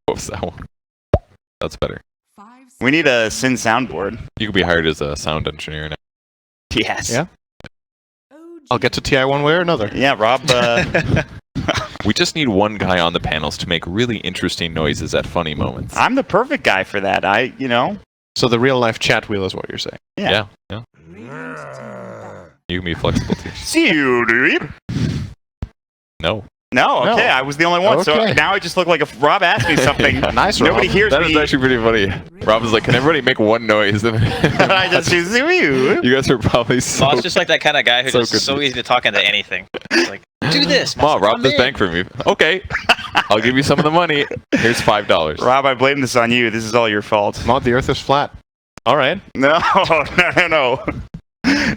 What was that one? That's better. We need a Sin soundboard. You could be hired as a sound engineer now. Yes. Yeah. I'll get to TI one way or another. Yeah, Rob. We just need one guy on the panels to make really interesting noises at funny moments. I'm the perfect guy for that. So the real life chat wheel is what you're saying. Yeah. You can be flexible too. See you, dude. No. No, okay, I was the only one. So Okay. now I just look like if Rob asked me something. Nice, Nobody Rob. hears That me. is actually pretty funny. Rob is like, can everybody make one noise? And I just do you. You guys are probably so... Bob's just like that kind of guy who's so just so good. easy to talk into anything. It's like, do this. Mom, rob I'm this in. bank for me. Okay. I'll give you some of the money. Here's $5. Rob, I blame this on you. This is all your fault. Mod, the earth is flat. All right. No.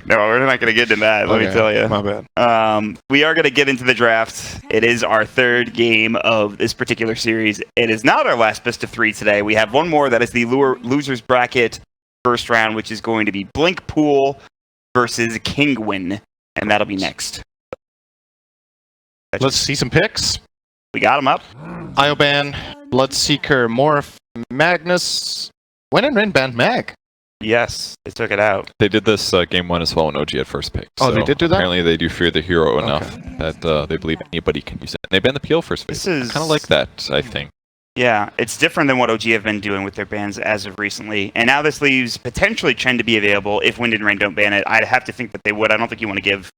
No, we're not going to get into that, let me tell you. My bad. We are going to get into the draft. It is our third game of this particular series. It is not our last best of 3 today. We have one more. That is the losers bracket first round, which is going to be Blinkpool versus Kingwin, and that'll be next. Let's see some picks. We got them up. Ioban, Bloodseeker, Morph, Magnus. When and Rin banned Mag. Yes, they took it out. They did this game 1 as well when OG had first pick. Oh, they did do that? Apparently they do fear the hero enough that they believe anybody can use it. And they banned the PL first phase. This is kind of like that, I think. Yeah, it's different than what OG have been doing with their bans as of recently. And now this leaves potentially Chen to be available if Wind and Rain don't ban it. I'd have to think that they would. I don't think you want to give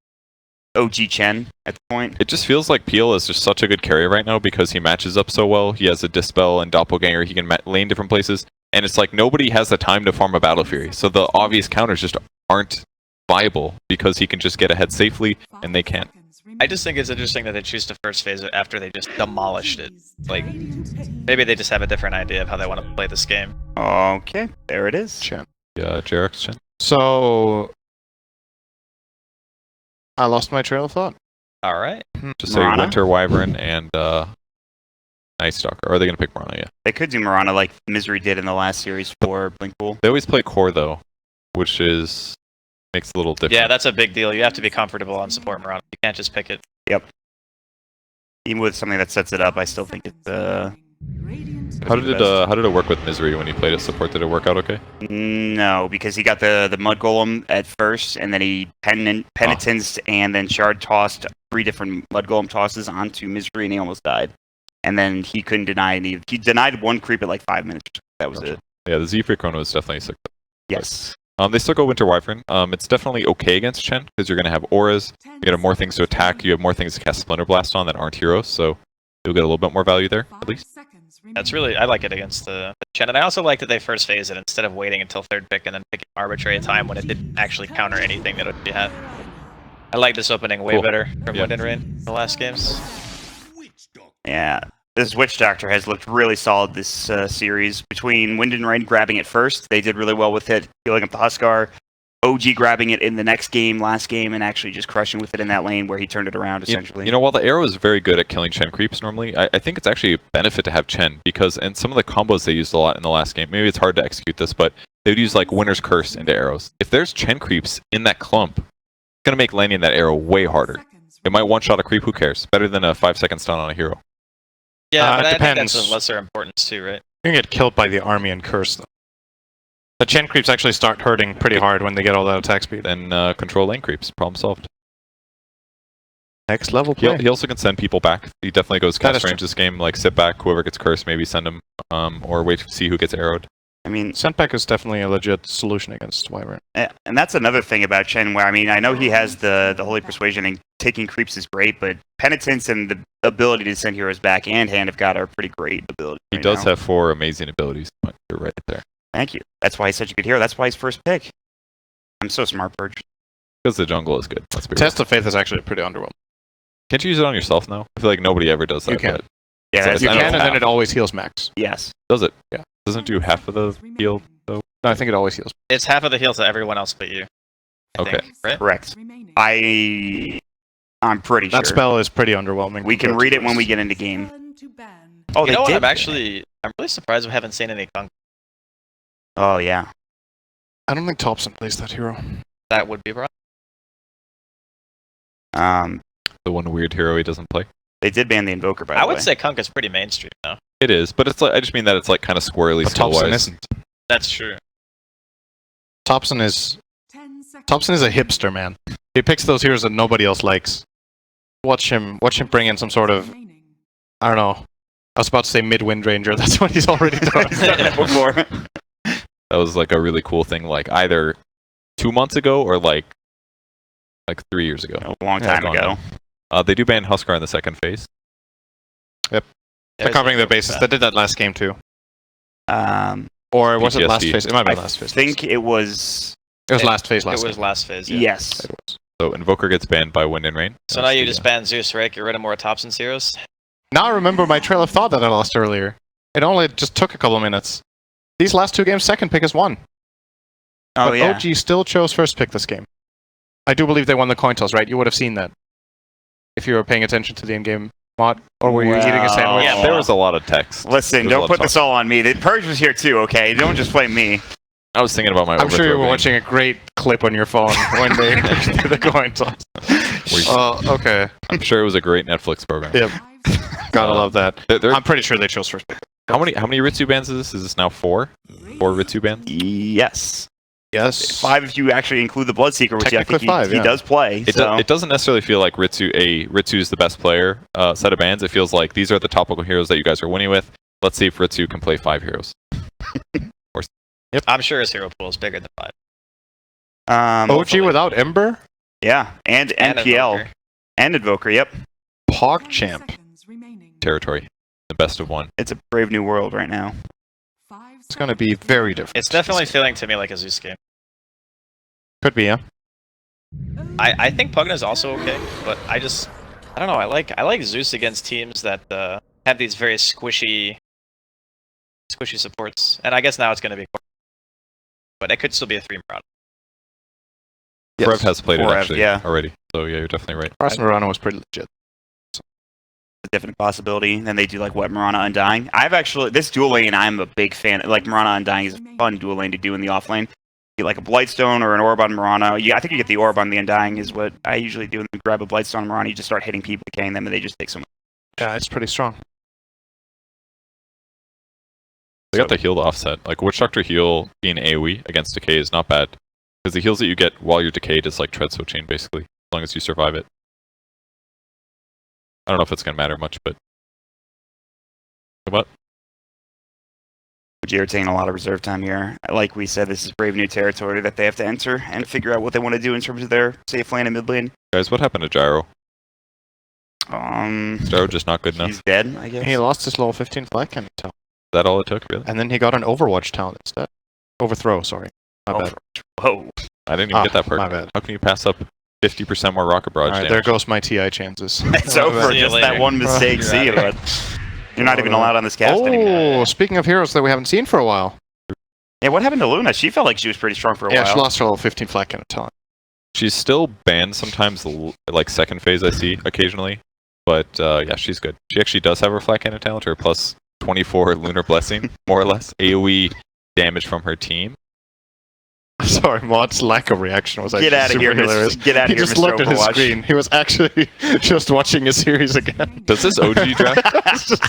OG Chen at the point. It just feels like Peel is just such a good carry right now because he matches up so well. He has a Dispel and Doppelganger. He can lane different places. And it's like nobody has the time to farm a Battle Fury. So the obvious counters just aren't viable because he can just get ahead safely and they can't. I just think it's interesting that they choose to first phase it after they just demolished it. Like, maybe they just have a different idea of how they want to play this game. Okay, there it is. Chen. Yeah, Jarek's Chen. So I lost my trail of thought. All right. Just say Mirana? Winter Wyvern and Night Stalker. Or are they going to pick Mirana? Yeah. They could do Mirana like Misery did in the last series for Blinkpool. They always play Core though, which is makes it a little different. Yeah, that's a big deal. You have to be comfortable on support Mirana. You can't just pick it. Yep. Even with something that sets it up, I still think it's How did it work with Misery when he played it support? Did it work out okay? No, because he got the Mud Golem at first, and then he penitenced and then shard tossed 3 different Mud Golem tosses onto Misery, and he almost died. And then he couldn't deny any. He denied 1 creep at like 5 minutes. That was it. Yeah, the Z-Free Chrono is definitely sick. Yes. They still go Winter Wyvern. It's definitely okay against Chen because you're going to have auras. You have more things to attack. You have more things to cast Splinter Blast on that aren't heroes, so you'll get a little bit more value there, at least. That's really, I like it against the Chen. And I also like that they first phase it instead of waiting until 3rd pick and then picking arbitrary time when it didn't actually counter anything that OG had. I like this opening way better from Wind and Rain in the last games. Yeah. This Witch Doctor has looked really solid this series. Between Wind and Rain grabbing it first, they did really well with it, healing up the Huskar. OG grabbing it in the next game, last game, and actually just crushing with it in that lane where he turned it around, essentially. You know, while the arrow is very good at killing Chen creeps normally, I think it's actually a benefit to have Chen because in some of the combos they used a lot in the last game, maybe it's hard to execute this, but they would use like Winter's Curse into arrows. If there's Chen creeps in that clump, it's going to make landing that arrow way harder. It might one-shot a creep, who cares? Better than a 5-second stun on a hero. Yeah, but it I think depends. that's a lesser importance too, right? You can get killed by the army and curse though. The Chen creeps actually start hurting pretty hard when they get all that attack speed. Then control lane creeps. Problem solved. Next level play. He also can send people back. He definitely goes That cast is range this game. Like sit back, whoever gets cursed, maybe send him, or wait to see who gets arrowed. I mean, Sentback is definitely a legit solution against Wyvern. and that's another thing about Chen, where, I mean, I know he has the Holy Persuasion and taking creeps is great, but Penitence and the ability to send heroes back and Hand of God are pretty great abilities. He does have 4 amazing abilities. You're right there. Thank you. That's why he's such a good hero. That's why he's first pick. I'm so smart, Purge. Because the jungle is good. Let's be real. Test of Faith is actually pretty underwhelming. Can't you use it on yourself now? I feel like nobody ever does that. You can. But Yeah, So that's You I don't can, know and then how. it always heals max. yes. does it? Yeah. Doesn't it do half of the heal though? No, I think it always heals. It's half of the heal to everyone else but you. I Okay. think, right? Correct. I'm pretty sure. That spell is pretty underwhelming. We can compared read to it when we this. get into game. Oh, You they know what? did. I'm really surprised we haven't seen any Kung. Oh, yeah. I don't think Thompson plays that hero. That would be right. Um, The one weird hero he doesn't play. They did ban the Invoker, by the way. I would say Kunk is pretty mainstream now. It is, but it's like I just mean that it's like kind of squirrely But Thompson skill-wise. isn't. That's true. Thompson is a hipster, man. He picks those heroes that nobody else likes. Watch him bring in some sort of, I don't know. I was about to say mid-wind ranger. That's what he's already done. He's done that before. That was like a really cool thing, like either 2 months ago or like 3 years ago. A long time ago. They do ban Huskar in the second phase. Yep. They're covering their bases. They did that last game too. Or was it last PTSD. phase? It might have been I last phase. think it was... It was last phase It last was game. last phase. Yeah. Yes. It was. So Invoker gets banned by Wind and Rain. So now you just ban Zeus, right? Get rid of more Thompson's heroes. Now I remember my trail of thought that I lost earlier. It only just took a couple of minutes. These last 2 games, second pick is won. Oh, But yeah. OG still chose first pick this game. I do believe they won the coin toss, right? You would have seen that if you were paying attention to the in-game mod, or were you eating a sandwich? Yeah, There was a lot of text. Listen, There's a don't lot put of this all on me. The Purge was here too, okay? Don't just blame me. I was thinking about my I'm sure you overthrow were ban. watching a great clip on your phone when they did the coin toss. Okay. I'm sure it was a great Netflix program. Yep. Gotta love that. They're- I'm pretty sure they chose first pick. how many Ritsu bans is this? Is this now 4? 4 Ritsu bans? Yes. Yes. 5 if you actually include the Bloodseeker, which I think Technically 5, he yeah. does play. It doesn't necessarily feel like Ritsu is the best player set of bans. It feels like these are the topical heroes that you guys are winning with. Let's see if Ritsu can play 5 heroes. I'm sure his hero pool is bigger than 5. OG hopefully. without Ember? Yeah, and NPL. Invoker. And Invoker, yep. PogChamp. Territory. The best of 1. It's a brave new world right now. It's gonna be very different. It's definitely feeling to me like a Zeus game. Could be, yeah. I think Pugna's also okay, but I don't know. I like Zeus against teams that have these very squishy supports, and I guess now it's going to be, but it could still be a 3 Marauder. Yes. Rev has played it Rev, actually yeah. already. So yeah, you're definitely right. Cross Murano was pretty legit. A definite possibility. Then they do like what Marana Undying. This dual lane I'm a big fan. Like Marana Undying is a fun dual lane to do in the off lane. Get like a Blightstone or an Orb on Marana. I think you get the Orb on the Undying is what I usually do. And then grab a Blightstone on Marana, you just start hitting people, decaying them, and they just take so much. Yeah, it's pretty strong. They got the heal to offset. Like Witch Doctor heal being AoE against decay is not bad. Because the heals that you get while you're decayed is like Treadstone Chain basically, as long as you survive it. I don't know if it's gonna matter much, but what? You're taking a lot of reserve time here. Like we said, this is brave new territory that they have to enter and figure out what they want to do in terms of their safe lane and mid lane. Guys, what happened to Gyro? Is Gyro just not good enough. he's dead, I guess. He lost his level 15 Black Cannon talent. Is that all it took, really? And then he got an Overwatch talent instead. Overthrow, sorry. My bad. Whoa. I didn't even get that perk. My bad. How can you pass up 50% more rocket barrage Alright, damage? there goes my TI chances. It's My over. bad. See you Just that later. one mistake. You're See out you, of here. bud. You're not even allowed on this cast anymore. Oh, speaking of heroes that we haven't seen for a while. Yeah, what happened to Luna? She felt like she was pretty strong for a Yeah, while. she lost her level 15 Black Cannon talent. She's still banned sometimes, like second phase I see occasionally. But yeah, she's good. She actually does have her Flat Cannon talent, her plus 24 Lunar Blessing, more or less. AoE damage from her team. Sorry, Mod's lack of reaction was actually Get out of super here, hilarious. Get out He of here, just Mr. looked at his Overwatch. screen. He was actually just watching his series again. Does this OG draft? It's just-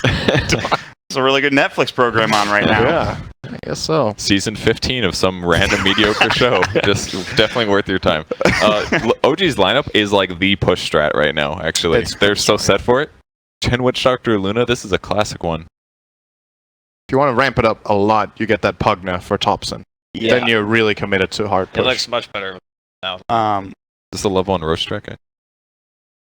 It's a really good Netflix program on right now. yeah, I guess so. Season 15 of some random mediocre show. Just definitely worth your time. OG's lineup is like the push strat right now, actually. They're so set for it. Chen Witch Doctor Luna, this is a classic one. If you want to ramp it up a lot, you get that Pugna for Thompson. Yeah. Then you're really committed to hard It push. looks much better now. Is this a level 1 Roche track?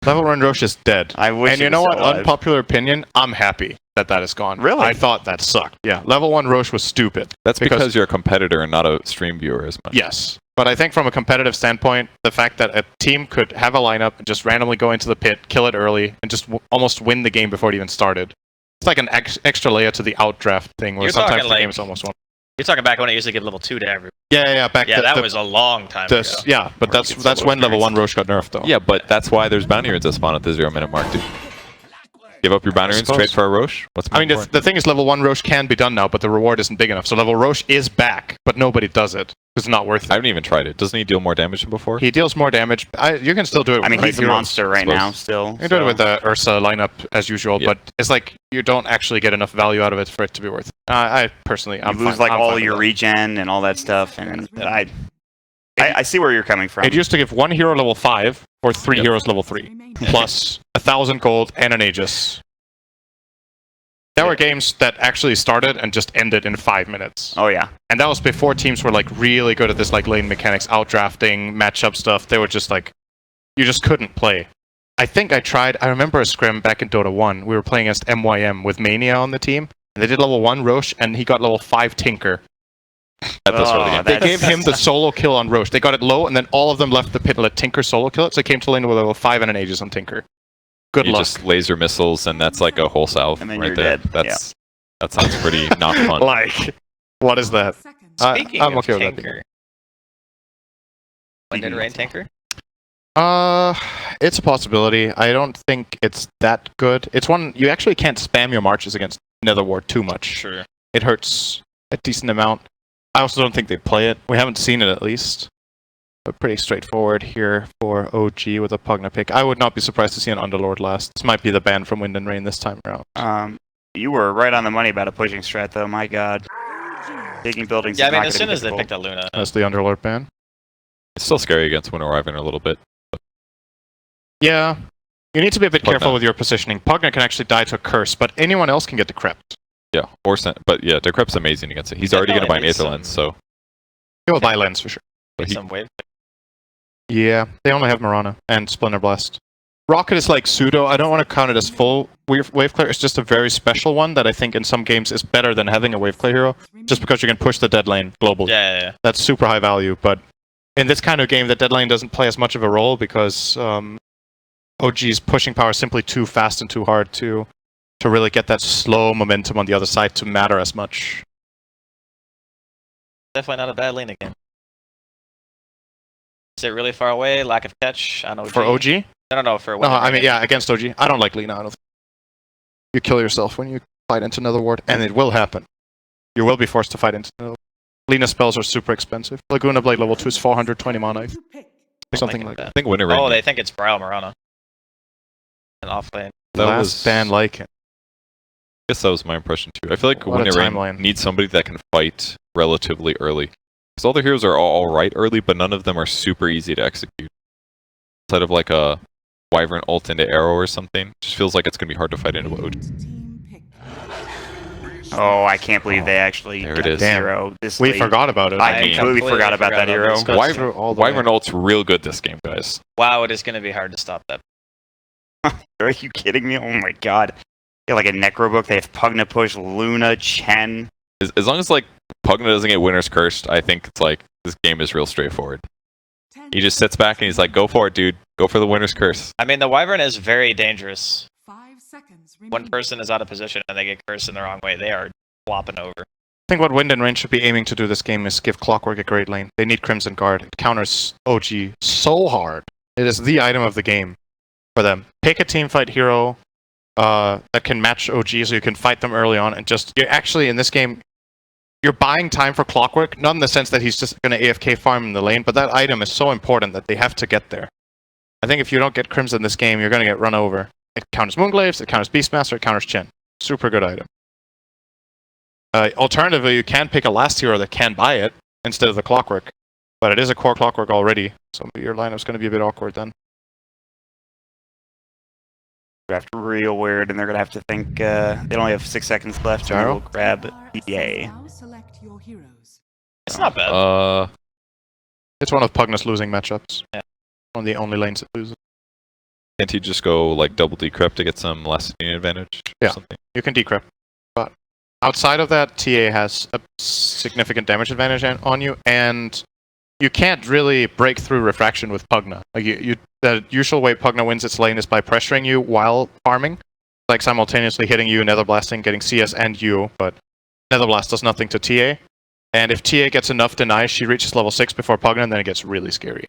Level 1 Roche is dead. I wish. And it you know was what? still alive. Unpopular opinion, I'm happy that is gone. Really? I thought that sucked. Yeah, level 1 Roche was stupid. That's because you're a competitor and not a stream viewer as much. Yes. But I think from a competitive standpoint, the fact that a team could have a lineup and just randomly go into the pit, kill it early, and just almost win the game before it even started. It's like an extra layer to the outdraft thing where You're sometimes talking the like- game's almost won. You're talking back when it used to give level 2 to everyone. Yeah, back Yeah, the, that the, was a long time ago. yeah, but Or you get that's solo when level experience. 1 Roche got nerfed though. Yeah, but that's why there's bounty runes that spawn at the 0 minute mark, dude. Give up your bounty runes, trade for a Roche? What's I mean, the thing is, level 1 Roche can be done now, but the reward isn't big enough. So level Roche is back, but nobody does it. It's not worth it. I haven't even tried it. Doesn't he deal more damage than before? He deals more damage. You can still do it with I mean, right he's a heroes. monster right now still. You can do it with the Ursa lineup as usual, Yeah. but it's like you don't actually get enough value out of it for it to be worth it. I personally, I'm You lose fine, like I'm all fine your with regen and all that stuff, and I see where you're coming from. that. It used to give 1 hero level 5 or 3 heroes level 3, plus 1,000 gold and an Aegis. There were games that actually started and just ended in 5 minutes. Oh yeah. And that was before teams were like really good at this like lane mechanics, outdrafting, matchup stuff. They were just like, you just couldn't play. I think I remember a scrim back in Dota 1. We were playing against MYM with Mania on the team. And they did level 1 Roche and he got level 5 Tinker. At the start of the game. They gave him the solo kill on Roche. They got it low and then all of them left the pit and let Tinker solo kill it. So they came to lane with level 5 and an Aegis on Tinker. Good You luck. just laser missiles, and that's like a whole salve And then right you're there. dead. That sounds pretty not fun. Like, what is that? Speaking I'm of okay with that. Tinker. When did Rain Tinker? It's a possibility. I don't think it's that good. It's one you actually can't spam your marches against Nether Ward too much. Sure. It hurts a decent amount. I also don't think they play it. We haven't seen it at least. But pretty straightforward here for OG with a Pugna pick. I would not be surprised to see an Underlord last. This might be the ban from Wind and Rain this time around. You were right on the money about a pushing strat, though. My God, taking buildings. Yeah, I is mean, not as gonna soon be as they difficult. picked a Luna. That's the Underlord ban. It's still scary against Winter Wyvern a little bit. Yeah. You need to be a bit Pugna. careful with your positioning. Pugna can actually die to a curse, but anyone else can get decrept. Yeah, but yeah, Decrep's amazing against it. He's Yeah, already going to buy an probably Aether some- Lens, so He'll buy lens for sure. but he, Some wave. Yeah, they only have Marana and Splinter Blast. Rocket is like pseudo. I don't want to count it as full wave clear. It's just a very special one that I think in some games is better than having a wave clear hero, just because you can push the dead lane globally. Yeah. That's super high value, but in this kind of game, the dead lane doesn't play as much of a role because OG's pushing power is simply too fast and too hard to really get that slow momentum on the other side to matter as much. Definitely not a bad lane again. Is it really far away? Lack of catch on OG? For OG? No, for No, I mean, yeah, against OG. I don't like Lina. I don't think. You kill yourself when you fight into Nether Ward, and it will happen. You will be forced to fight into Nether Ward. Lina spells are super expensive. Laguna Blade level 2 is 420 mana. Something like that. I think Winter Rain. Oh, they think it's Brow Marana. And off lane. that Last was ban like it. I guess that was my impression too. I feel like What a Winter Rain timeline. needs somebody that can fight relatively early. Because all the heroes are all right early, but none of them are super easy to execute. Instead of like a Wyvern ult into arrow or something, just feels like it's going to be hard to fight into OG. Oh, I can't believe they actually There got it is. zero. This We late. forgot about it. I completely forgot about that hero. this. Got through all the Wyvern way. ult's real good this game, guys. Wow, it is going to be hard to stop that. Are you kidding me? Oh my God. They have like a Necro book. They have Pugna push, Luna, Chen. As long as like Pugna doesn't get Winter's Cursed, I think it's like this game is real straightforward. He just sits back and he's like, "Go for it, dude. Go for the Winter's Curse." I mean, the Wyvern is very dangerous. 5 seconds One remaining. person is out of position and they get cursed in the wrong way. They are flopping over. I think what Wind and Rain should be aiming to do this game is give Clockwork a great lane. They need Crimson Guard. It counters OG so hard. It is the item of the game for them. Pick a teamfight hero that can match OG so you can fight them early on and just... You're actually, in this game, you're buying time for Clockwork, not in the sense that he's just going to AFK farm in the lane, but that item is so important that they have to get there. I think if you don't get Crimson this game, you're going to get run over. It counters Moonglaves, it counters Beastmaster, it counters Chen. Super good item. Alternatively, you can pick a last hero that can buy it instead of the Clockwork. But it is a core Clockwork already, so your lineup's going to be a bit awkward then. Draft real weird, and they're gonna have to think. They only have 6 seconds left, and Gyro? we'll grab EA. Now select your heroes. It's not bad. It's one of Pugna's losing matchups. Yeah. One of the only lanes it loses. Can't he just go like double decrypt to get some Lacinian advantage? Or Yeah. something? You can decrypt. But outside of that, TA has a significant damage advantage on you, and you can't really break through refraction with Pugna. Like the usual way Pugna wins its lane is by pressuring you while farming, like simultaneously hitting you, Nether Blasting, getting CS and you, but Nether Blast does nothing to TA. And if TA gets enough denies, she reaches level 6 before Pugna, and then it gets really scary.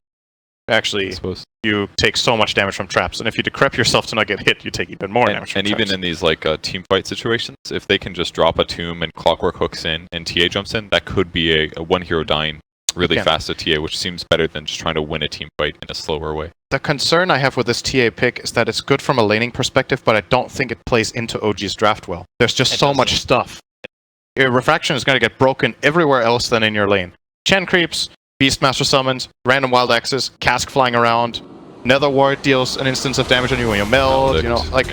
Actually, I suppose. you take so much damage from traps, and if you decrep yourself to not get hit, you take even more damage from And traps. even in these like team fight situations, if they can just drop a tomb and Clockwork hooks in and TA jumps in, that could be a one hero dying really fast at TA, which seems better than just trying to win a team fight in a slower way. The concern I have with this TA pick is that it's good from a laning perspective, but I don't think it plays into OG's draft well. There's just so much stuff. Your refraction is going to get broken everywhere else than in your lane. Chen creeps, Beastmaster summons, random wild axes, cask flying around, Nether Ward deals an instance of damage on you when you meld, Maledict, you know, like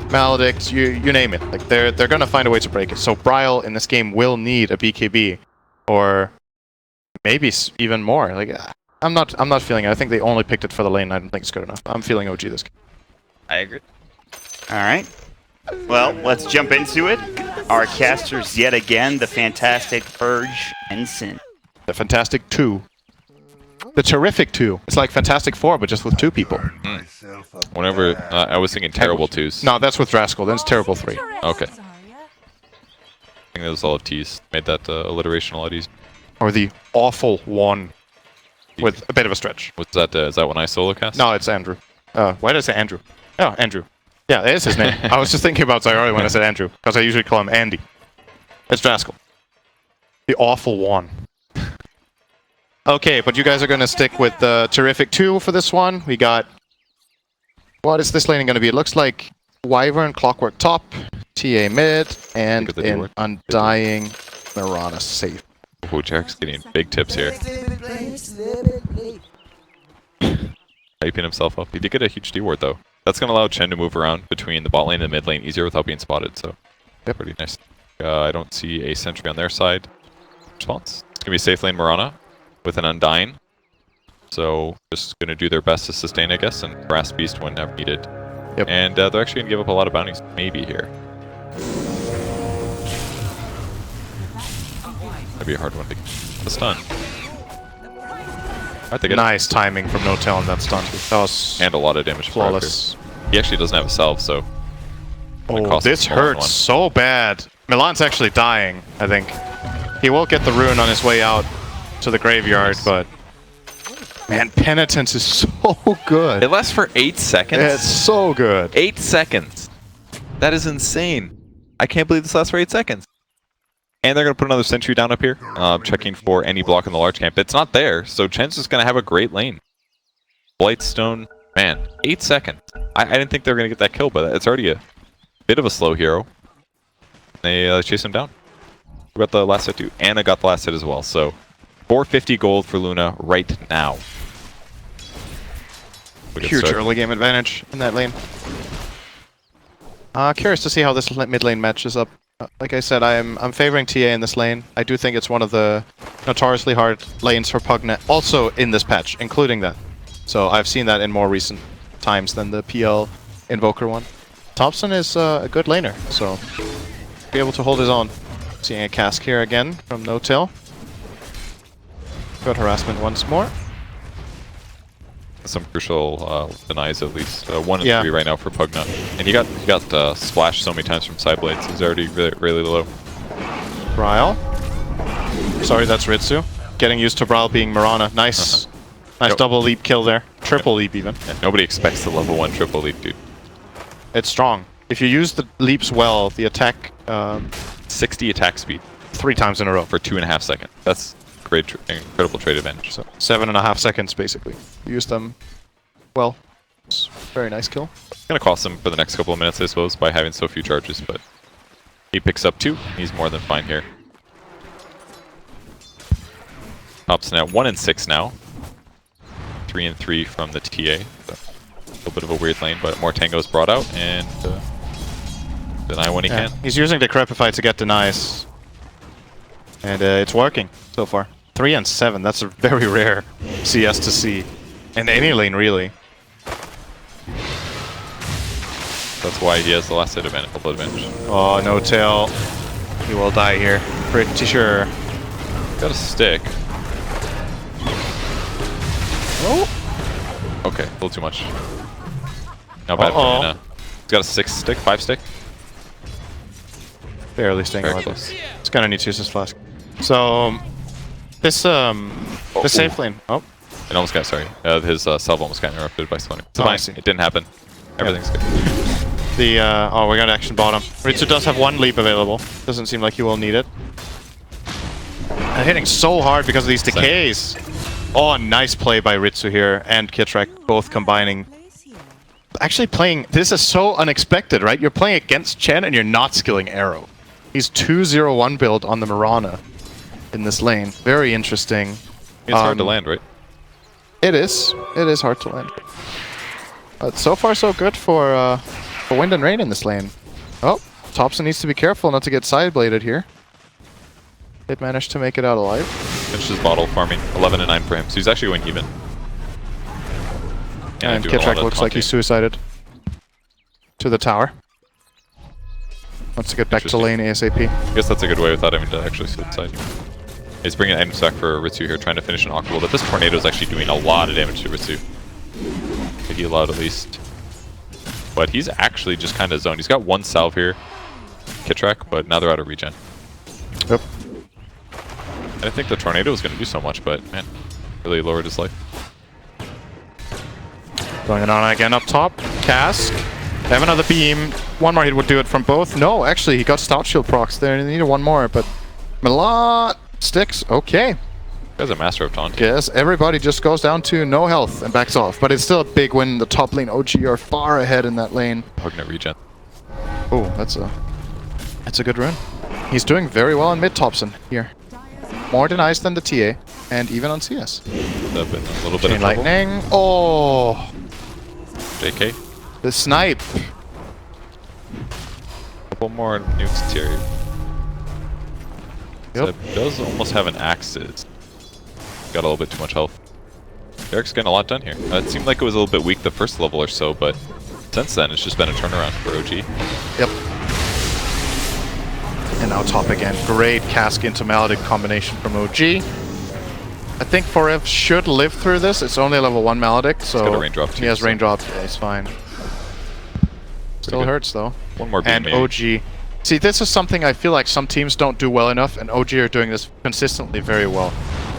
Maledict, you name it. Like they're gonna find a way to break it. So Bryle in this game will need a BKB, or maybe even more. Like I'm not feeling it. I think they only picked it for the lane. I don't think it's good enough. I'm feeling OG this game. I agree. All right. Well, let's jump into it. Our casters yet again, the fantastic Purge and Sin. The Fantastic 2. The Terrific 2. It's like Fantastic 4, but just with 2 people. Whenever I was thinking terrible twos. No, that's with Rascal. Then it's Terrible 3. Okay. I think those all T's made that alliteration a lot easier. Or the Awful 1. With a bit of a stretch. Was that is that when I solo cast? No, it's Andrew. Why did I say Andrew? Oh, Andrew. Yeah, that is his name. I was just thinking about Zyori when I said Andrew, because I usually call him Andy. It's Rascal. The Awful 1. Okay, but you guys are going to stick with the Terrific 2 for this one. We got... What is this laning going to be? It looks like Wyvern, Clockwork top, TA mid, and an Undying Mirana safe. Oh, Jarek's getting big tips here. Hyping himself up. He did get a huge D ward though. That's going to allow Chen to move around between the bot lane and the mid lane easier without being spotted, so pretty nice. I don't see a sentry on their side. Response. It's going to be safe lane Mirana with an Undying. So just going to do their best to sustain, I guess, and harass Beast whenever needed. Yep. And they're actually going to give up a lot of bounties, maybe here. That'd be a hard one to get the stun. Alright, they get Nice timing from No-Tail on that stun. That was and a lot of damage. flawless. He actually doesn't have a salve, so... Oh, this hurts so bad. Milan's actually dying, I think. He will get the rune on his way out to the graveyard, but... Man, Penitence is so good. It lasts for 8 seconds? It's so good. 8 seconds! That is insane. I can't believe this lasts for 8 seconds. And they're going to put another sentry down up here, checking for any block in the large camp. It's not there, so Chen's just going to have a great lane. Blightstone, man, 8 seconds. I didn't think they were going to get that kill, but it's already a bit of a slow hero. They chase him down. We got the last hit too. Anna got the last hit as well, so 450 gold for Luna right now. Huge early game advantage in that lane. Curious to see how this mid lane matches up. Like I said, I'm favoring TA in this lane. I do think it's one of the notoriously hard lanes for Pugnet, also in this patch, including that. So I've seen that in more recent times than the PL Invoker one. Thompson is a good laner, so be able to hold his own. Seeing a cask here again from No-Tail. Got harassment once more. Some crucial denies at least. 1 and 3 right now for Pugnet. And he got splashed so many times from side blades. He's already really low. Bryle. Sorry, that's Ritsu. Getting used to Bryle being Mirana. Nice. Nice double leap kill there. Triple leap even. Yeah, nobody expects the level 1 triple leap, dude. It's strong. If you use the leaps well, the attack... 60 attack speed. 3 times in a row. For 2.5 seconds. That's great, incredible trade advantage. So 7.5 seconds, basically. You use them well. It's a very nice kill. It's going to cost him for the next couple of minutes, I suppose, by having so few charges, but he picks up 2. He's more than fine here. Thompson at 1 and 6 now. 3 and 3 from the TA. So a little bit of a weird lane, but more Tango's brought out, and deny when he can. He's using Decrepify to get denies. And it's working so far. 3 and 7, that's a very rare CS to see. In any lane, really. That's why he has the last hit advantage, double advantage. Oh, No-Tail. He will die here. Pretty sure. Got a stick. Oh! Okay, a little too much. Not bad for Nina. He's got a 6 stick, 5 stick. Barely staying Very alive. close. It's gonna need to use his flask. So, this safe lane. Oh. It almost got, sorry, his salvo almost got interrupted by someone. It's Oh, I fine. see. It didn't happen. Everything's good. Oh, we're gonna action bottom. Ritsu does have one leap available. Doesn't seem like he will need it. And hitting so hard because of these decays. Oh, nice play by Ritsu here and Kitrak, both combining. Actually playing, this is so unexpected, right? You're playing against Chen and you're not skilling Arrow. He's 2-0-1 build on the Mirana in this lane. Very interesting. It's hard to land, right? It is. It is hard to land. But so far so good for Wind and Rain in this lane. Oh, Thompson needs to be careful not to get side-bladed here. They've managed to make it out alive. Finished his bottle farming. 11 and 9 for him, so he's actually going even. And doing a lot Kitrak of looks like he's suicided. To the tower. Wants to get back to lane ASAP. I guess that's a good way without having to actually suicide. He's bringing items back for Ritsu here, trying to finish an awkward. But this tornado is actually doing a lot of damage to Ritsu. He allowed at least. But he's actually just kind of zoned. He's got one salve here, Kitrak, but now they're out of regen. Yep. I didn't think the tornado was going to do so much, but man, really lowered his life. Going on again up top. Cask. They have another beam. One more hit would do it from both. No, actually, he got Stout Shield procs there. He needed one more, but Milat sticks. Okay. Guy's a master of taunt. Guess everybody just goes down to no health and backs off. But it's still a big win. The top lane OG are far ahead in that lane. Pugnant regen. Oh, that's a good run. He's doing very well in mid Thompson here. More denies than the TA, and even on CS. Up in a little bit Chain of trouble. lightning. Oh, JK. the snipe. Couple more nukes here. Yep. Zeb does almost have an Axis. Got a little bit too much health. Derek's getting a lot done here. It seemed like it was a little bit weak the first level or so, but since then it's just been a turnaround for OG. Yep. And now top again. Great Cask into Maledict combination from OG. I think Forev should live through this. It's only a level 1 Maledict, so got a raindrop too, he has so- raindrop. Yeah, he's fine. Still good. hurts though. One more beam And maybe. OG. See, this is something I feel like some teams don't do well enough, and OG are doing this consistently very well.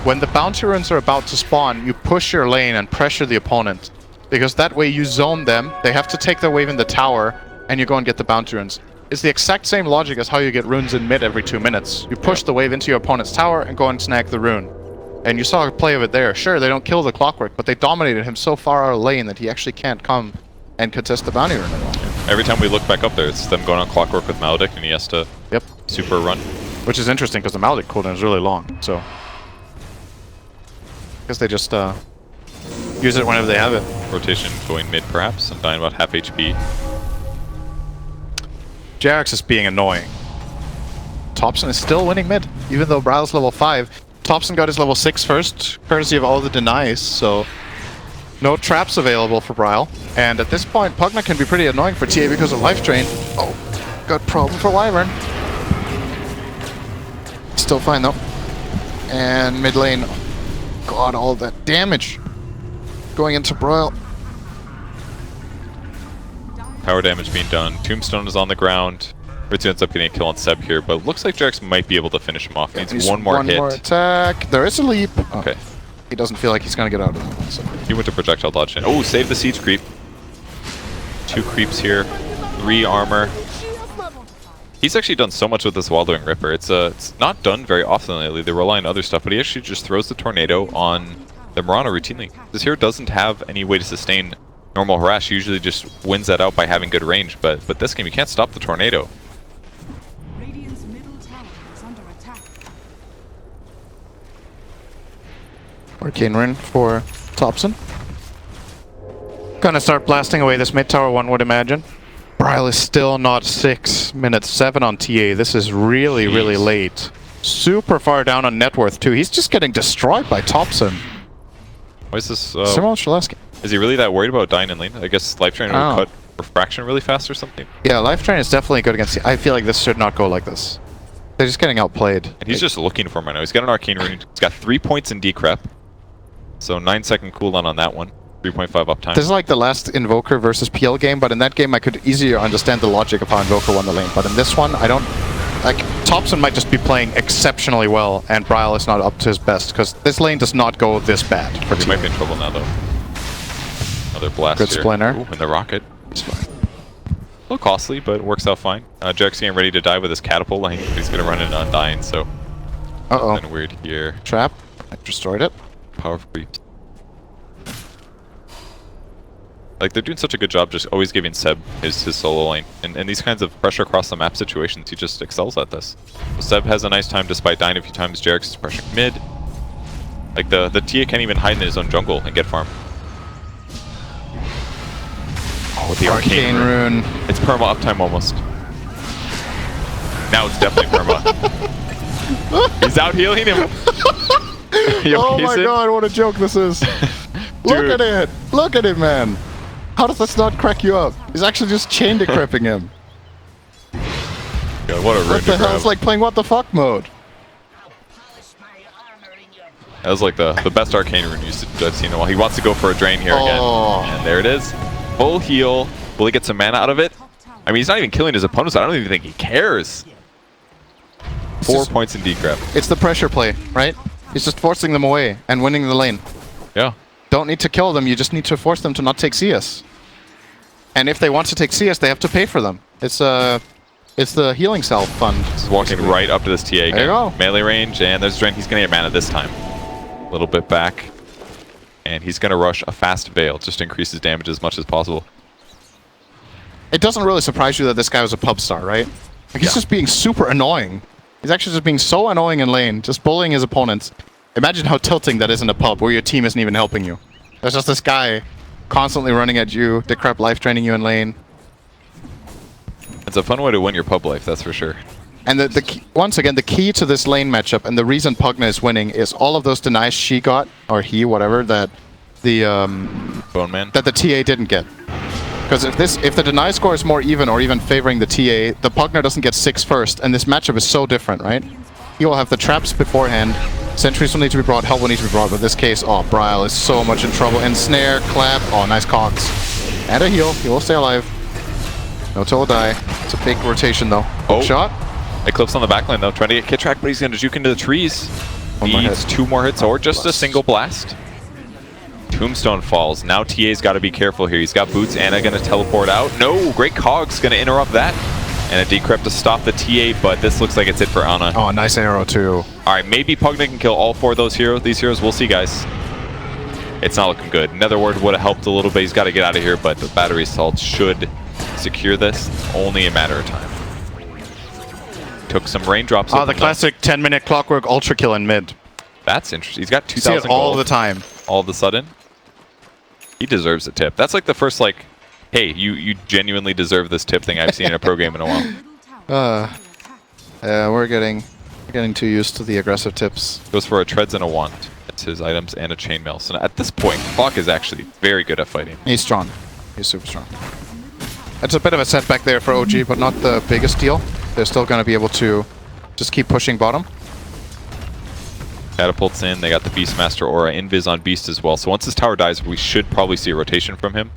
When the bounty runes are about to spawn, you push your lane and pressure the opponent. Because that way you zone them, they have to take their wave in the tower, and you go and get the bounty runes. It's the exact same logic as how you get runes in mid every 2 minutes. You push the wave into your opponent's tower and go and snag the rune. And you saw a play of it there. Sure, they don't kill the Clockwork, but they dominated him so far out of lane that he actually can't come and contest the bounty rune anymore. Every time we look back up there, it's them going on Clockwork with Maledict, and he has to Yep. super run. Which is interesting because the Maledict cooldown is really long, so... I guess they just use it whenever they have it. Rotation going mid perhaps, and dying about half HP. Jarex is being annoying. Thompson is still winning mid, even though Bryle's level 5. Thompson got his level 6 first, courtesy of all the denies, so... No traps available for Bryle. And at this point, Pugna can be pretty annoying for TA because of Life Drain. Oh, got problem for Wyvern. Still fine though. And mid lane, God, all that damage going into Bryle. Power damage being done. Tombstone is on the ground. Ritsu ends up getting a kill on Seb here, but it looks like Jarex might be able to finish him off. Needs one more hit. One more attack. There is a leap. Oh, Okay. he doesn't feel like he's gonna get out of that one. So. He went to projectile dodge in. Oh, save the siege creep. 2 creeps here. 3 armor. He's actually done so much with this Wildwing Ripper. It's not done very often lately. They rely on other stuff, but he actually just throws the tornado on the Mirana routinely. This hero doesn't have any way to sustain normal harass. He usually just wins that out by having good range, but this game you can't stop the tornado. Radiant's middle tower is under attack. Arcane Rune for Thompson. Gonna start blasting away this mid tower, one would imagine. Bryle is still not 6 minutes 7 on TA. This is really, really Jeez. late. Super far down on net worth too. He's just getting destroyed by Thompson. Why is this? Similar to last game. Is he really that worried about dying in lane? I guess Life Drain Oh. would cut refraction really fast or something. Yeah, Life Drain is definitely good against. I feel like this should not go like this. They're just getting outplayed. And he's just looking for him right now. He's got an Arcane Rune. He's got 3 points in decrep. So 9-second cooldown on that one. 3.5 uptime. This is like the last Invoker versus PL game, but in that game I could easier understand the logic of how Invoker won the lane. But in this one, I don't... Like, Thompson might just be playing exceptionally well, and Bryle is not up to his best, because this lane does not go this bad for He team. might be in trouble now, though. Another blast Good here. splinter. Ooh, and the rocket. It's fine. A little costly, but it works out fine. Jarek's getting ready to die with his catapult. I think he's going to run in undying, so... Uh-oh. Kind of weird here. Trap. I destroyed it. Powerful creeps. Like, they're doing such a good job just always giving Seb his solo lane. And these kinds of pressure across the map situations, he just excels at this. So Seb has a nice time despite dying a few times. Jarek's pressuring mid. Like, the TA can't even hide in his own jungle and get farm. Oh, with the Arcane Rune. It's perma uptime almost. Now it's definitely perma. He's out healing him. Oh my god, what a joke this is. Look at it! Look at it, man! How does this not crack you up? He's actually just chain decrypting him. God, what a rune What the to hell? grab. It's like playing what the fuck mode. That was like the best arcane rune usage I've seen in a while. He wants to go for a drain here again. And there it is. Full heal. Will he get some mana out of it? I mean, he's not even killing his opponents. I don't even think he cares. 4 points in decrypt. It's the pressure play, right? He's just forcing them away and winning the lane. Yeah. Don't need to kill them, you just need to force them to not take CS. And if they want to take CS, they have to pay for them. It's the healing self fund. He's walking right up to this TA again. There you go. Melee range, and there's a drain. He's going to get mana this time. A little bit back. And he's going to rush a fast Veil, just to increase his damage as much as possible. It doesn't really surprise you that this guy was a pub star, right? Like, he's just being super annoying. He's actually just being so annoying in lane, just bullying his opponents. Imagine how tilting that is in a pub where your team isn't even helping you. There's just this guy constantly running at you, decrep life draining you in lane. It's a fun way to win your pub life, that's for sure. And the key, once again, the key to this lane matchup and the reason Pugna is winning is all of those denies she got, or he, whatever, that the Bone Man. that the TA didn't get. Because if the deny score is more even or even favoring the TA, the Pugna doesn't get 6 first, and this matchup is so different, right? He will have the traps beforehand, sentries will need to be brought, help will need to be brought, but in this case, oh, Bryle is so much in trouble. And snare, clap, oh, nice cogs. And a heal, he will stay alive. No till will die. It's a big rotation though. Oh. Shot. Eclipse on the backline though, trying to get kit track, but he's going to juke into the trees. One more Needs hit. 2 more hits or just a single blast. Tombstone falls. Now TA's got to be careful here. He's got boots. Anna going to teleport out. No, great cogs going to interrupt that. And a decrypt to stop the TA, but this looks like it's it for Anna. Oh, nice arrow too. Alright, maybe Pugna can kill all 4 of these heroes. We'll see, guys. It's not looking good. Netherward would have helped a little bit. He's got to get out of here, but the battery assault should secure this. Only a matter of time. Took some raindrops. Oh, the classic 10-minute clockwork ultra kill in mid. That's interesting. He's got You see 2,000 it all gold. the time. All of a sudden. He deserves a tip. That's like the first, like, hey, you genuinely deserve this tip thing I've seen in a pro game in a while. We're getting too used to the aggressive tips. Goes for a treads and a wand. That's his items and a chainmail. So at this point, Clock is actually very good at fighting. He's strong. He's super strong. It's a bit of a setback there for OG, but not the biggest deal. They're still going to be able to just keep pushing bottom. Catapults in. They got the Beastmaster aura. Invis on Beast as well. So once this tower dies, we should probably see a rotation from him.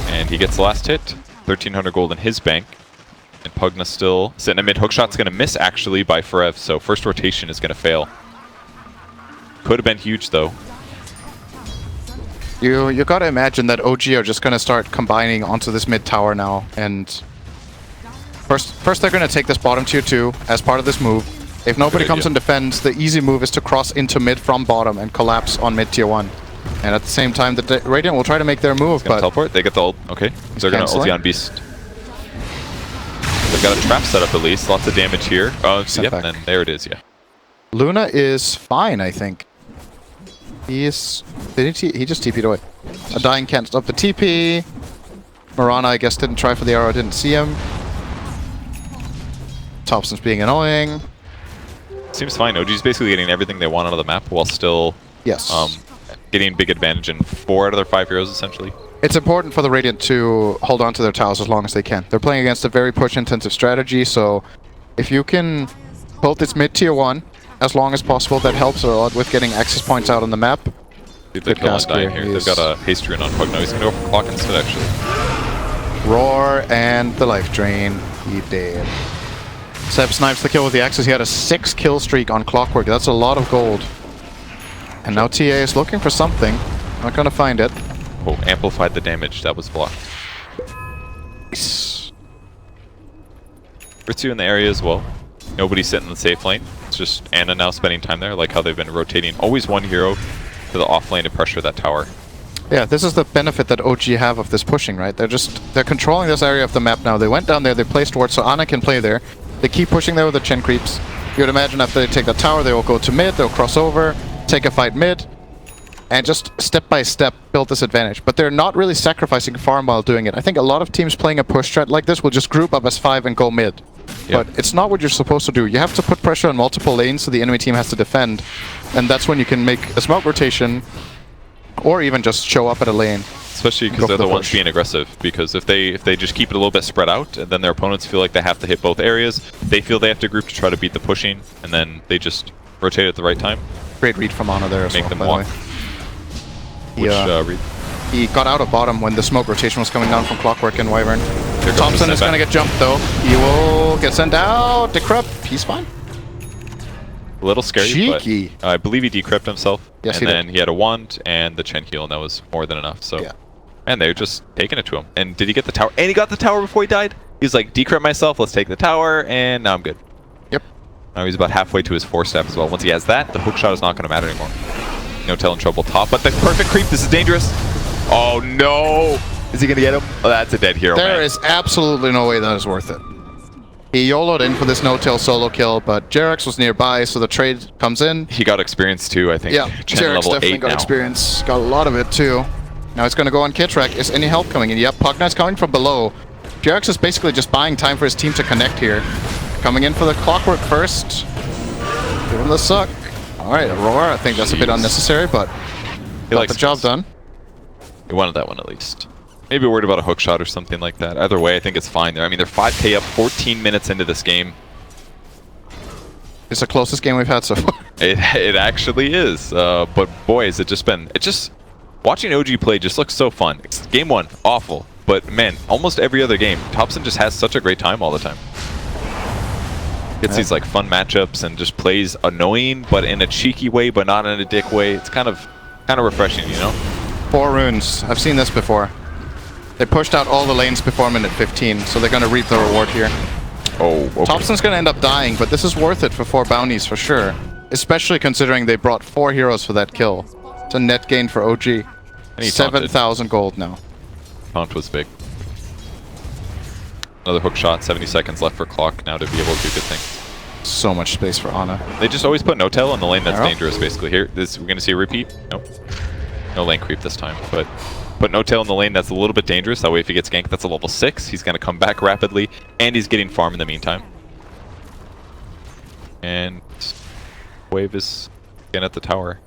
And he gets the last hit. 1,300 gold in his bank. And Pugna still sitting a mid. Hookshot's going to miss, actually, by Forev. So first rotation is going to fail. Could have been huge, though. You gotta imagine that OG are just gonna start combining onto this mid tower now, and first they're gonna take this bottom tier 2 as part of this move. If nobody comes and defends, the easy move is to cross into mid from bottom and collapse on mid tier 1. And at the same time, the Radiant will try to make their move, Gonna but teleport. They get the ult. Okay, so they're gonna ulti on Beast. They've got a trap set up at least. Lots of damage here. Oh, yep. And then there it is. Yeah. Luna is fine, I think. He just TP'd away. A dying can't stop the TP. Mirana, I guess, didn't try for the arrow, didn't see him. Thompson's being annoying. Seems fine. OG's basically getting everything they want out of the map while still Yes. getting big advantage in 4 out of their 5 heroes, essentially. It's important for the Radiant to hold on to their towers as long as they can. They're playing against a very push-intensive strategy, so if you can hold this mid-tier 1 as long as possible, that helps a lot with getting access points out on the map. They're killing dying here. They've got a haste rune on Pugna. He's going to go for Clock instead, actually. Roar and the life drain. He dead. Seb snipes the kill with the axes. He had a 6 kill streak on Clockwork. That's a lot of gold. And now TA is looking for something. Not gonna find it. Oh, amplified the damage. That was blocked. Ritsu in the area as well. Nobody's sitting in the safe lane. It's just Anna now spending time there, like how they've been rotating. Always one hero to the off lane to pressure that tower. Yeah, this is the benefit that OG have of this pushing, right? They're controlling this area of the map now. They went down there, they placed wards, so Ana can play there. They keep pushing there with the Chen creeps. You would imagine after they take the tower, they will go to mid, they'll cross over, take a fight mid, and just step by step build this advantage. But they're not really sacrificing farm while doing it. I think a lot of teams playing a push strat like this will just group up as 5 and go mid. Yep. But it's not what you're supposed to do. You have to put pressure on multiple lanes so the enemy team has to defend. And that's when you can make a smoke rotation or even just show up at a lane. Especially because they're the ones being aggressive. Because if they just keep it a little bit spread out, and then their opponents feel like they have to hit both areas, they feel they have to group to try to beat the pushing, and then they just rotate at the right time. Great read from Ana there as well, Make them by the walk. way. Which read? He got out of bottom when the smoke rotation was coming down from Clockwork and Wyvern. Here comes Thompson the is going to setback. get jumped though. He will get sent out. Decrypt. He's fine. A little scary, Cheeky. but I believe he decrypted himself. Yes, and he then did. he had a wand and the Chen heal, and that was more than enough. So, Yeah. and they're just taking it to him. And did he get the tower? And he got the tower before he died. He was like, decrypt myself, let's take the tower, and now I'm good. Yep. Now he's about halfway to his 4-step as well. Once he has that, the hook shot is not going to matter anymore. No telling trouble top, but the perfect creep. This is dangerous. Oh no! Is he going to get him? Oh, that's a dead hero, There man. is absolutely no way that is worth it. He YOLO'd in for this no-tail solo kill, but Jerax was nearby, so the trade comes in. He got experience too, I think. Yeah, Chen Jerax level definitely 8 got now. experience. Got a lot of it too. Now he's going to go on Kitrak. Is any help coming in? Yep, Pugnight's coming from below. Jerax is basically just buying time for his team to connect here. Coming in for the Clockwork first. Give him the suck. Alright, Aurora, I think that's a bit Jeez. unnecessary, but got likes the job this. done. He wanted that one at least. Maybe worried about a hook shot or something like that. Either way, I think it's fine there. I mean, they're 5k up 14 minutes into this game. It's the closest game we've had so far. It actually is. But boy, has it just been... Watching OG play just looks so fun. Game 1, awful. But man, almost every other game, Thompson just has such a great time all the time. Gets these like fun matchups and just plays annoying, but in a cheeky way, but not in a dick way. It's kind of refreshing, you know? 4 runes. I've seen this before. They pushed out all the lanes before minute 15, so they're going to reap the reward here. Oh, okay. Thompson's going to end up dying, but this is worth it for 4 bounties for sure. Especially considering they brought 4 heroes for that kill. It's a net gain for OG. And he taunted. 7,000 gold now. Taunt was big. Another hook shot, 70 seconds left for clock now to be able to do good things. So much space for Ana. They just always put no-tail in the lane that's Arrow. dangerous, basically. Here, we're going to see a repeat. Nope. No lane creep this time, but put no-tail in the lane that's a little bit dangerous. That way if he gets ganked, that's a level 6. He's going to come back rapidly, and he's getting farm in the meantime. And Wave is again at the tower.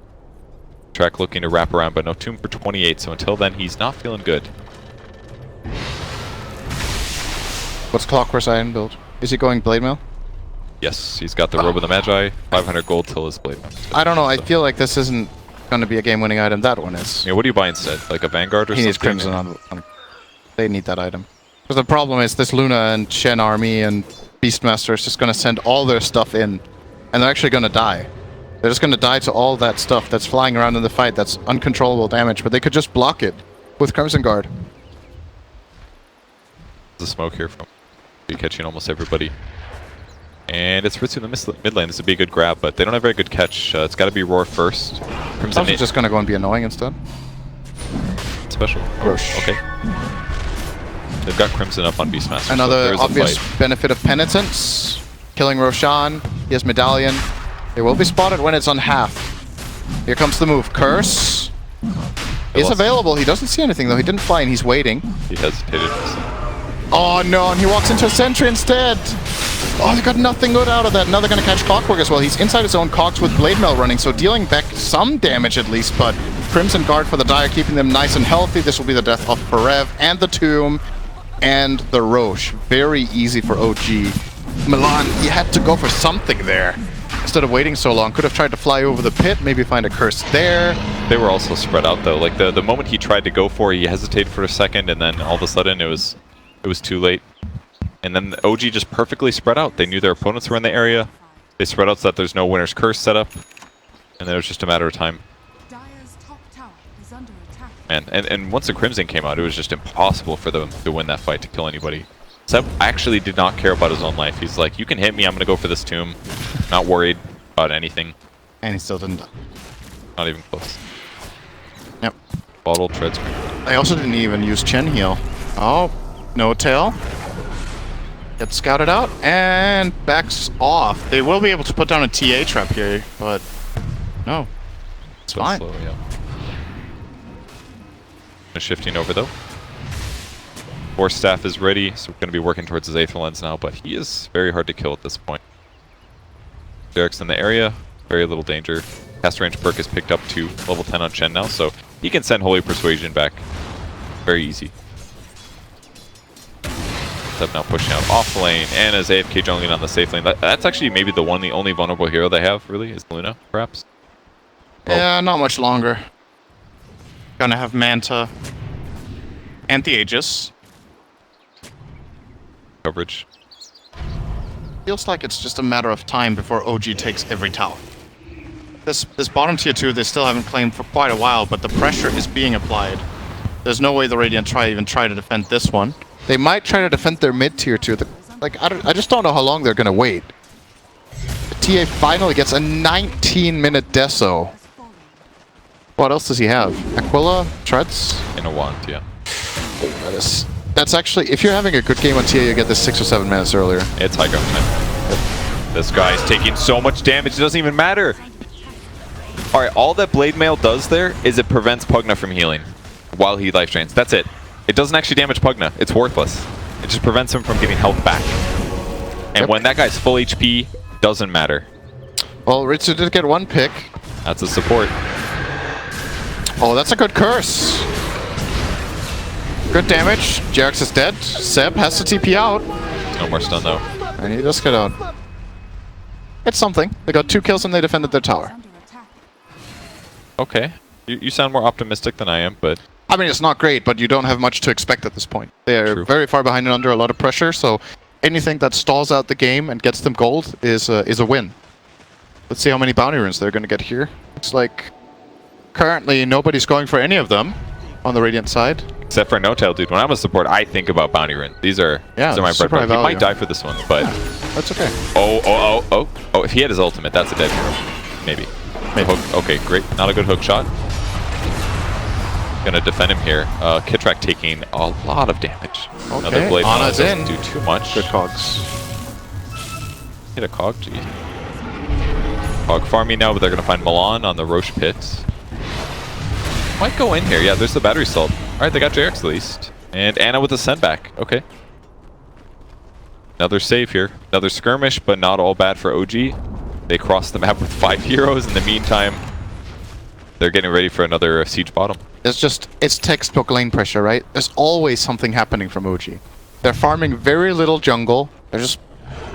Track looking to wrap around, but no tomb for 28, so until then, he's not feeling good. What's Clockwork's iron build? Is he going Blade Mail? Yes, he's got the Robe of the Magi, 500 gold till his blade. I don't know. I So- feel like this isn't going to be a game-winning item. That one is. Yeah, what do you buy instead? Like a Vanguard or He something? needs Crimson on. They need that item. Because the problem is this Luna and Shen army and Beastmaster is just going to send all their stuff in. And they're actually going to die. They're just going to die to all that stuff that's flying around in the fight that's uncontrollable damage. But they could just block it with Crimson Guard. There's a smoke here from be catching almost everybody. And it's Ritsu in the mid lane. This would be a good grab, but they don't have very good catch. It's got to be Roar first. Crimson Thompson's just going to go and be annoying instead. special. Rosh. Okay. They've got Crimson up on Beastmaster. Another so there's obvious a fight. benefit of Penitence. Killing Roshan. He has Medallion. They will be spotted when it's on half. Here comes the move. Curse. They Is lost. available. He doesn't see anything though. He didn't fly and he's waiting. He hesitated. Oh no, and he walks into a sentry instead. Oh, they got nothing good out of that. Now they're going to catch Clockwork as well. He's inside his own cogs with Blade Mail running, so dealing back some damage at least, but Crimson Guard for the Dire, keeping them nice and healthy. This will be the death of Farev and the Tomb and the Roche. Very easy for OG. Milan, you had to go for something there. Instead of waiting so long, could have tried to fly over the pit, maybe find a curse there. They were also spread out though. Like the moment he tried to go for it, he hesitated for a second, and then all of a sudden it was too late. And then the OG just perfectly spread out. They knew their opponents were in the area. They spread out so that there's no winner's curse set up. And then it was just a matter of time. Dire's top tower is under attack. And once the Crimson came out, it was just impossible for them to win that fight, to kill anybody. Seb actually did not care about his own life. He's like, you can hit me, I'm going to go for this tomb. Not worried about anything. And he still didn't die. Not even close. Yep. Bottle treads. I also didn't even use Chen heal. Oh, no tail. Gets scouted out and backs off. They will be able to put down a TA trap here, but no. It's So fine. slow, yeah. Shifting over though. Force staff is ready, so we're going to be working towards his Aether Lens now, but he is very hard to kill at this point. Derek's in the area, very little danger. Cast range perk is picked up to level 10 on Chen now, so he can send Holy Persuasion back. Very easy. Seb now pushing out off the lane, and as AFK jungling on the safe lane. That's actually maybe the only vulnerable hero they have, really, is Luna, perhaps? Yeah, not much longer. Gonna have Manta and the Aegis. Coverage. Feels like it's just a matter of time before OG takes every tower. This bottom tier 2 they still haven't claimed for quite a while, but the pressure is being applied. There's no way the Radiant even try to defend this one. They might try to defend their mid tier too. I just don't know how long they're gonna wait. The TA finally gets a 19-minute deso. What else does he have? Aquila, treads. In a wand, yeah. That's actually, if you're having a good game on TA, you get this 6 or 7 minutes earlier. It's high ground time. This guy's taking so much damage, it doesn't even matter. Alright, all that Blade Mail does there is it prevents Pugna from healing while he life drains. That's it. It doesn't actually damage Pugna. It's worthless. It just prevents him from getting health back. And when that guy's full HP, doesn't matter. Well, Ritsu did get 1 pick. That's a support. Oh, that's a good curse. Good damage. Jarex is dead. Seb has to TP out. No more stun though. And he does get out. It's something. They got 2 kills and they defended their tower. Under attack. Okay. You sound more optimistic than I am, but I mean, it's not great, but you don't have much to expect at this point. They are True. very far behind and under a lot of pressure, so anything that stalls out the game and gets them gold is a win. Let's see how many bounty runes they're going to get here. Looks like currently nobody's going for any of them on the Radiant side. except for No-Tail, dude. When I'm a support, I think about bounty rune. These are my bread super and butter. high He might value. die for this one, but That's okay. oh, if he had his ultimate, that's a dead hero. Maybe. Hook. Okay, great. Not a good hook shot. Gonna defend him here. Kitrak taking a lot of damage. Another blade Ana's doesn't in. do too much. Good cogs. Hit a cog, geez. Cog farming now, but they're gonna find Milan on the Roche pit. Might go in here. Yeah, there's the battery salt. Alright, they got JX at least. And Ana with a send back. Okay. Another save here. Another skirmish, but not all bad for OG. They cross the map with 5 heroes. In the meantime, they're getting ready for another siege bottom. It's textbook lane pressure, right? There's always something happening from OG. They're farming very little jungle. They're just,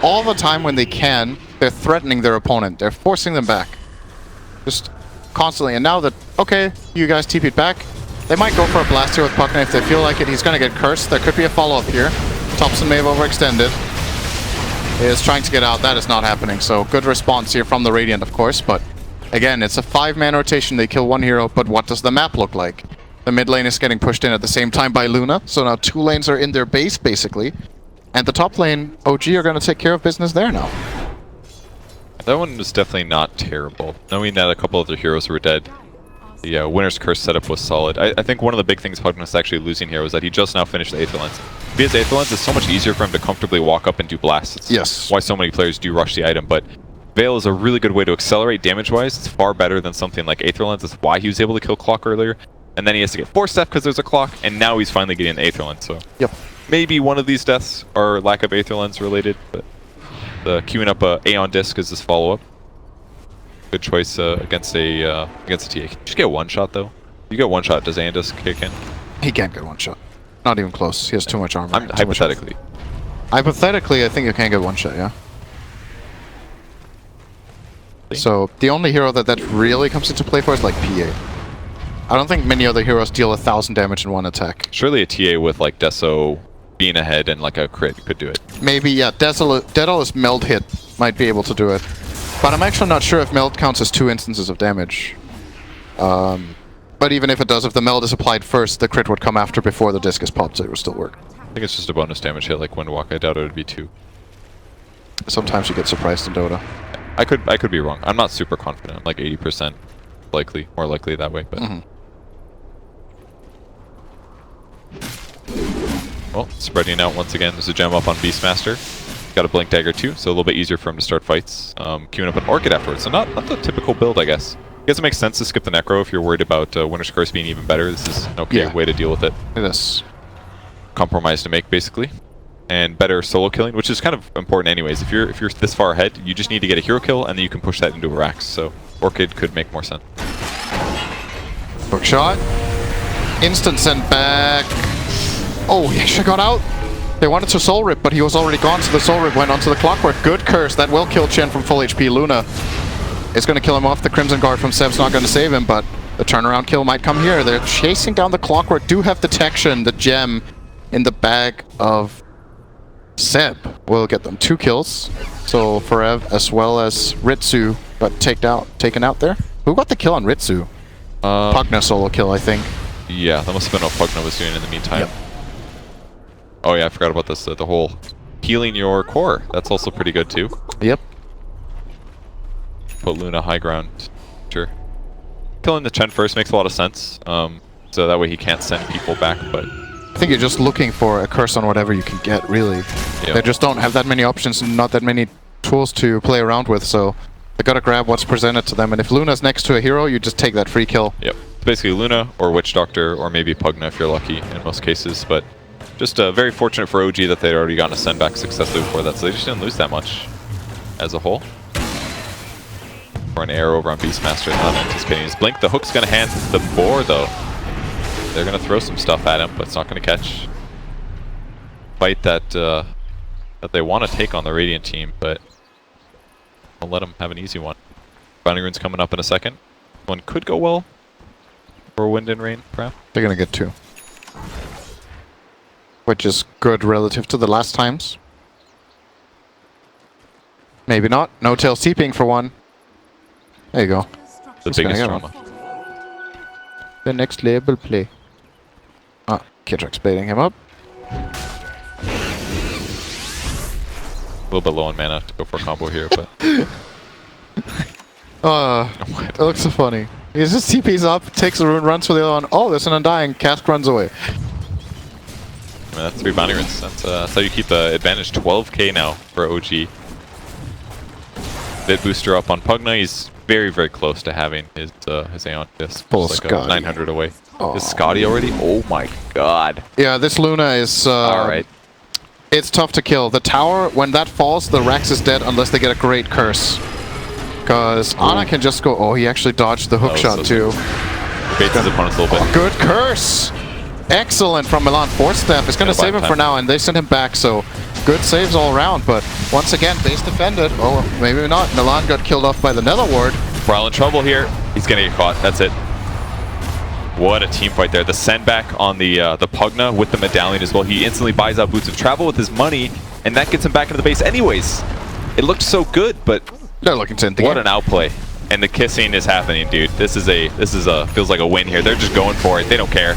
all the time when they can, they're threatening their opponent. They're forcing them back. Just constantly. And now that, okay, you guys TP'd back, they might go for a blast here with Puckner if they feel like it. He's going to get cursed. There could be a follow-up here. Thompson may have overextended. He is trying to get out. That is not happening. So good response here from the Radiant, of course. But again, it's a 5-man rotation. They kill 1 hero. But what does the map look like? The mid lane is getting pushed in at the same time by Luna. So now 2 lanes are in their base, basically. And the top lane, OG are going to take care of business there now. That one was definitely not terrible. Knowing that a couple of their heroes were dead, the Winner's Curse setup was solid. I think one of the big things Pugna is actually losing here was that he just now finished the Aether Lens. If he has Aether Lens, it's so much easier for him to comfortably walk up and do blasts. It's Yes. why so many players do rush the item, but Veil is a really good way to accelerate damage-wise. It's far better than something like Aether Lens. That's why he was able to kill Clock earlier. And then he has to get Force Staff because there's a Clock, and now he's finally getting the Aether Lens. So Yep. maybe one of these deaths are lack of Aether Lens related, but the queuing up a Aeon Disc is his follow-up. Good choice against a TA. Can you just get one shot though? You get one shot, does Aeon Disc kick in? He can't get 1 shot. Not even close. He has too much armor. I'm too much health. hypothetically. Hypothetically, I think you can get 1 shot, yeah. So the only hero that really comes into play for is like PA. I don't think many other heroes deal 1,000 damage in 1 attack. Surely a TA with like Deso being ahead and like a crit could do it. maybe, yeah, Daedalus meld hit might be able to do it. But I'm actually not sure if meld counts as 2 instances of damage. But even if it does, if the meld is applied first, the crit would come after before the disc is popped, so it would still work. I think it's just a bonus damage hit like Windwalk. I doubt it would be 2. Sometimes you get surprised in Dota. I could be wrong. I'm not super confident. I'm like 80% likely, more likely that way, but well, spreading out once again. There's a gem up on Beastmaster. Got a Blink Dagger too, so a little bit easier for him to start fights. Queuing up an Orchid afterwards, so not the typical build, I guess. I guess it makes sense to skip the Necro if you're worried about Winter's Curse being even better. This is an okay way to deal with it. It is. Compromise to make, basically. And better solo killing, which is kind of important anyways. If you're this far ahead, you just need to get a hero kill, and then you can push that into a Rax. So Orchid could make more sense. Hook shot. Instant send back. Oh, he actually got out. They wanted to soul rip, but he was already gone, so the soul rip went onto the clockwork. Good curse. That will kill Chen from full HP. Luna is going to kill him off. The Crimson Guard from Seb's not going to save him, but the turnaround kill might come here. They're chasing down the clockwork. Do have detection. The gem in the bag of Seb will get them 2 kills. So Forev as well as Ritsu got taken out there. Who got the kill on Ritsu? Pugna solo kill, I think. Yeah, that must have been what Pugna was doing in the meantime. Yep. Oh yeah, I forgot about this. The whole healing your core. That's also pretty good too. Yep. Put Luna high ground. Sure. Killing the Chen first makes a lot of sense. So that way he can't send people back, but I think you're just looking for a curse on whatever you can get, really. Yep. They just don't have that many options and not that many tools to play around with, so they gotta grab what's presented to them. And if Luna's next to a hero, you just take that free kill. Yep. It's basically Luna or Witch Doctor or maybe Pugna if you're lucky in most cases, but just very fortunate for OG that they'd already gotten a send back successfully before that, so they just didn't lose that much as a whole. For an arrow over on Beastmaster, not anticipating his blink. The hook's gonna hand the boar though. They're gonna throw some stuff at him, but it's not gonna catch. Fight that that they want to take on the Radiant team, but I'll let them have an easy one. Bounding Rune's coming up in a second. One could go well for Wind and Rain, perhaps. They're gonna get 2. Which is good relative to the last times. Maybe not. No tail TPing for 1. There you go. The biggest drama. The next level play. Ah, Kitrak's baiting him up. A little bit low on mana to go for a combo here, but that looks so funny. He just TP's up, takes a rune, runs for the other one. Oh, there's an Undying. Cask runs away. I mean, that's 3 bounty runes. That's how you keep the advantage. 12k now for OG. Bit booster up on Pugna. He's very, very close to having his Aeon Fist. Full like Scotty. 900 away. Is Scotty already? Oh my god. Yeah, this Luna is... Alright. It's tough to kill. The tower, when that falls, the Rax is dead unless they get a great curse. Because Ana can just go... Oh, he actually dodged the hook shot too. Baits his opponents a little bit. Good curse! Excellent from Milan. Force Staff is going to save him for now, and they send him back, so good saves all around. But once again, base defended. Oh, maybe not. Milan got killed off by the Nether Ward. Brawl in trouble here. He's going to get caught. That's it. What a team fight there. The send back on the Pugna with the medallion as well. He instantly buys out Boots of Travel with his money, and that gets him back into the base anyways. It looked so good, but they're looking to end the game. What an outplay. And the kissing is happening, dude. This is feels like a win here. They're just going for it. They don't care.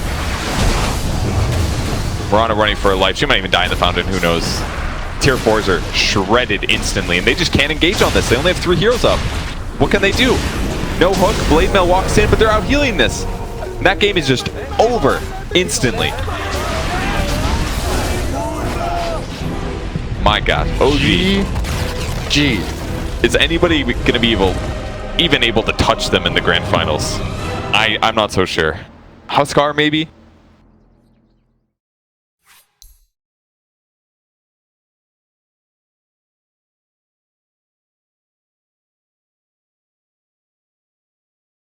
Mirana running for her life. She might even die in the fountain. Who knows? Tier 4s are shredded instantly, and they just can't engage on this. They only have 3 heroes up. What can they do? No hook. Blade Mail walks in, but they're out healing this. And that game is just over instantly. My god. OG. G. Is anybody going to be even able to touch them in the grand finals? I'm not so sure. Huskar maybe?